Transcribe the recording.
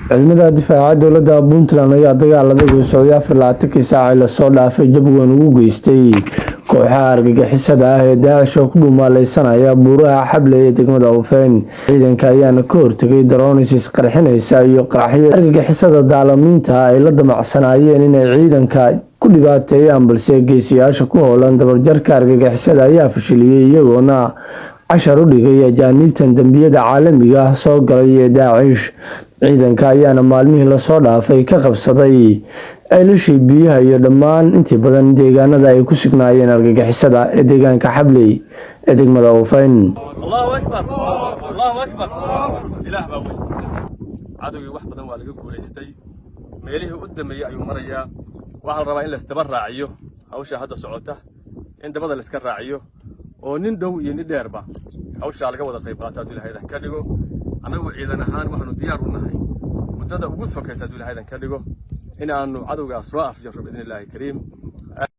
ciidamada difaaca dowladda Puntland ayaa dagaalada ugu socday 24 saac la soo dhaafay jab weyn ugu geystay kooxaha argagixisada ah ee Daesh oo ku dhumaalaysanaya buuraha Xable ee degmada Ofen. Ciidanka ayaana ka hortagay daroonis isqarxinaysa iyo qaraxyo argagixisada daalamiinta ay la damacsanayeen inay ciidanka ku dhibaateeyaan, balse geesiyaasha ku howlan dabarjarka argagixisada ayaa fashiliyay iyagoona cashar u dhigay ajaanibtan dambiyada caalamiga ah soo galay ee Daesh. ciidanka ayaana maalmihii la soo dhaafay ka qabsaday ceelashii biyaha iyo dhammaan intii badan deegaanada ay ku sugnaayeen argagixisada ee deegaanka Xable ee degmada Ofen. Allahu akbar ilaah baa weyn cadowgii wax badan waa laga guuleystay meelihii u dambeeyay ayuu marayaa. waxaan rabaa in la istabar raaciyo hawsha hadda socota, in dabada la iska raaciyo oo nin dhow iyo nin dheerba hawsha laga wada qayb qaato haddii Ilaahay ka dhigo. anagu ciidan ahaan waxaanu diyaar u nahay muddada ugu sokaysa haddii Ilaahay ka dhigo in aanu cadowgaas soo afjarro biidhnillaahi kariim.